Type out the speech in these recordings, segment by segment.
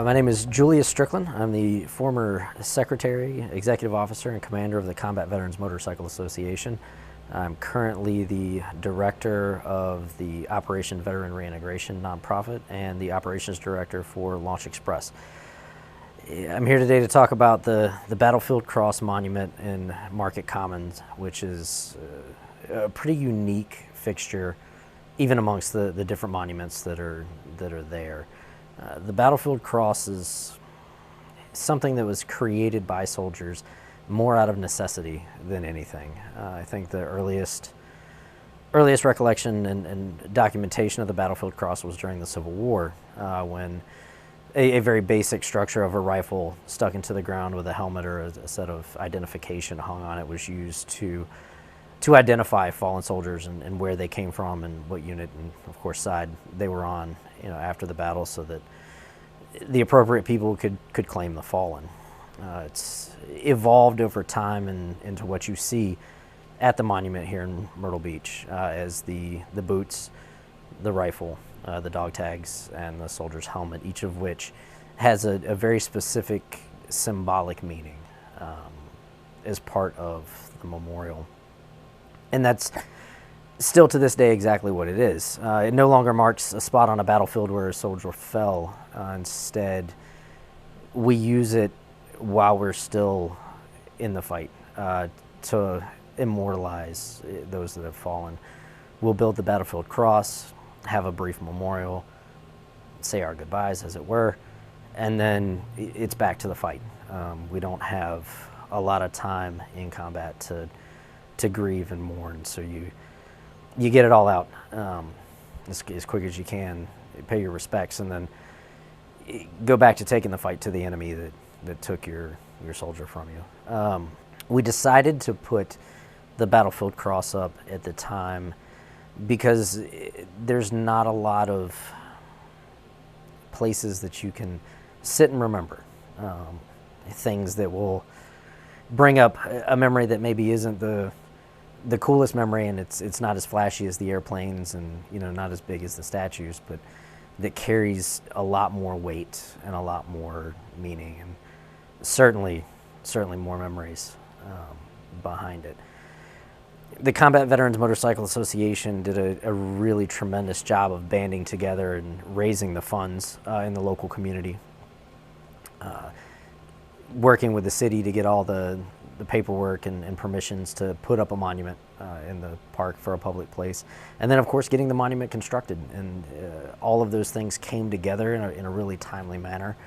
My name is Julius Strickland. I'm the former Secretary, Executive Officer, and Commander of the Combat Veterans Motorcycle Association. I'm currently the Director of the Operation Veteran Reintegration nonprofit and the Operations Director for Launch Express. I'm here today to talk about the Battlefield Cross Monument in Market Commons, which is a pretty unique fixture, even amongst the different monuments that are there. The Battlefield Cross is something that was created by soldiers more out of necessity than anything. I think the earliest recollection and documentation of the Battlefield Cross was during the Civil War, when a very basic structure of a rifle stuck into the ground with a helmet or a set of identification hung on it was used to identify fallen soldiers and where they came from and what unit and, of course, side they were on, after the battle, so that the appropriate people could claim the fallen. It's evolved over time into what you see at the monument here in Myrtle Beach, as the boots, the rifle, the dog tags, and the soldier's helmet, each of which has a very specific symbolic meaning as part of the memorial. And that's still to this day exactly what it is. It no longer marks a spot on a battlefield where a soldier fell. Instead, we use it while we're still in the fight to immortalize those that have fallen. We'll build the Battlefield Cross, have a brief memorial, say our goodbyes, as it were, and then it's back to the fight. We don't have a lot of time in combat to grieve and mourn, so you get it all out as quick as you can, pay your respects, and then go back to taking the fight to the enemy that took your soldier from you. We decided to put the Battlefield Cross up at the time because there's not a lot of places that you can sit and remember, things that will bring up a memory that maybe isn't the coolest memory, and it's not as flashy as the airplanes and not as big as the statues, but that carries a lot more weight and a lot more meaning, and certainly more memories behind it. The Combat Veterans Motorcycle Association did a really tremendous job of banding together and raising the funds in the local community, working with the city to get all the paperwork and permissions to put up a monument in the park for a public place, and then of course getting the monument constructed, and all of those things came together in a really timely manner.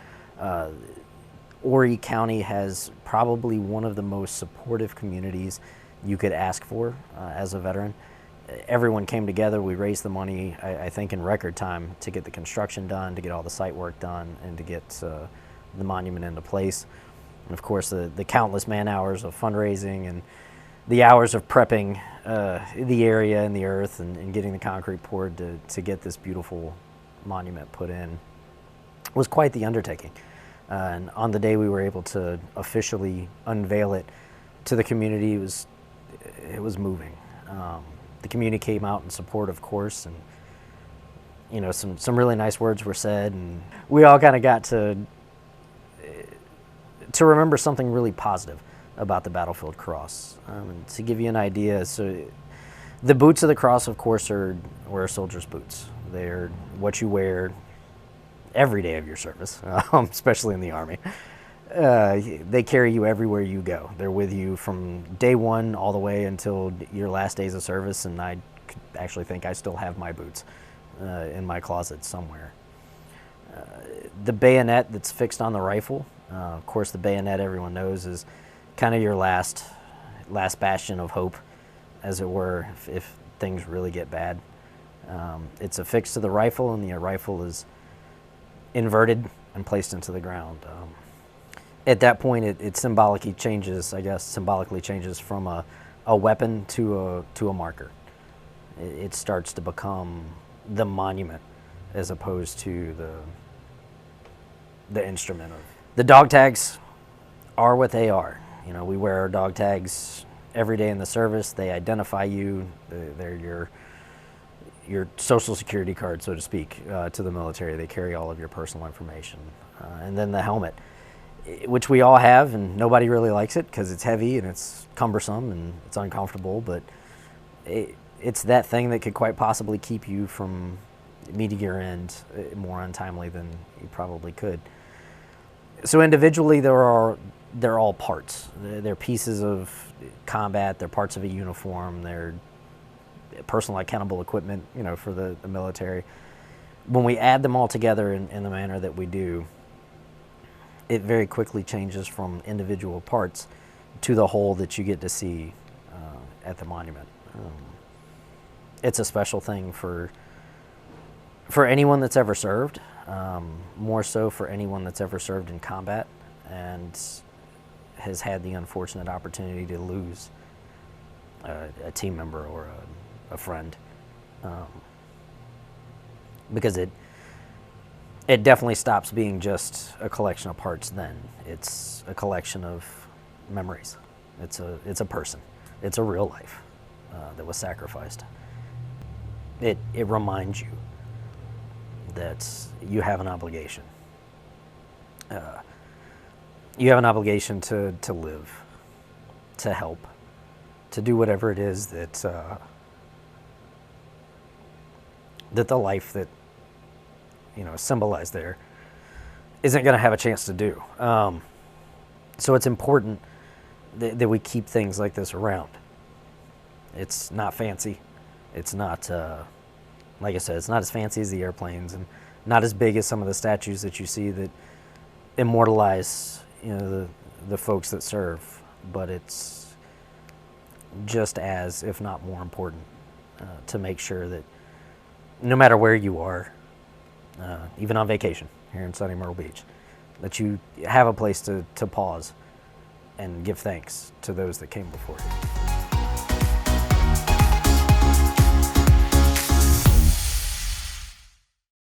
Horry County has probably one of the most supportive communities you could ask for as a veteran. Everyone came together. We raised the money, I think, in record time to get the construction done, to get all the site work done, and to get the monument into place. And of course, the countless man hours of fundraising and the hours of prepping the area and the earth and getting the concrete poured to get this beautiful monument put in was quite the undertaking. And on the day we were able to officially unveil it to the community, it was moving. The community came out in support, of course, and some really nice words were said, and we all kind of got to remember something really positive about the Battlefield Cross. And to give you an idea, so the boots of the cross, of course, are a soldier's boots. They're what you wear every day of your service, especially in the Army. They carry you everywhere you go. They're with you from day one all the way until your last days of service, and I actually think I still have my boots in my closet somewhere. The bayonet that's fixed on the rifle, of course, the bayonet, everyone knows, is kind of your last bastion of hope, as it were, if things really get bad. It's affixed to the rifle, and the rifle is inverted and placed into the ground. At that point, it symbolically changes from a weapon to a marker. It starts to become the monument as opposed to the instrument. The dog tags are what they are. We wear our dog tags every day in the service. They identify you. They're your social security card, so to speak, to the military. They carry all of your personal information. And then the helmet, which we all have, and nobody really likes it because it's heavy and it's cumbersome and it's uncomfortable, but it's that thing that could quite possibly keep you from meeting your end more untimely than you probably could. So individually, they're all parts. They're pieces of combat, they're parts of a uniform, they're personal accountable equipment, for the military. When we add them all together in the manner that we do, it very quickly changes from individual parts to the whole that you get to see at the monument. It's a special thing for anyone that's ever served, more so for anyone that's ever served in combat and has had the unfortunate opportunity to lose a team member or a friend, because it definitely stops being just a collection of parts then. It's a collection of memories. It's a person. It's a real life that was sacrificed. It reminds you that you have an obligation. You have an obligation to live, to help, to do whatever it is that the life that symbolized there isn't going to have a chance to do. So it's important that we keep things like this around. It's not fancy. It's not, like I said, it's not as fancy as the airplanes and not as big as some of the statues that you see that immortalize, the folks that serve. But it's just as, if not more important, to make sure that no matter where you are, even on vacation here in sunny Myrtle Beach, that you have a place to pause and give thanks to those that came before you.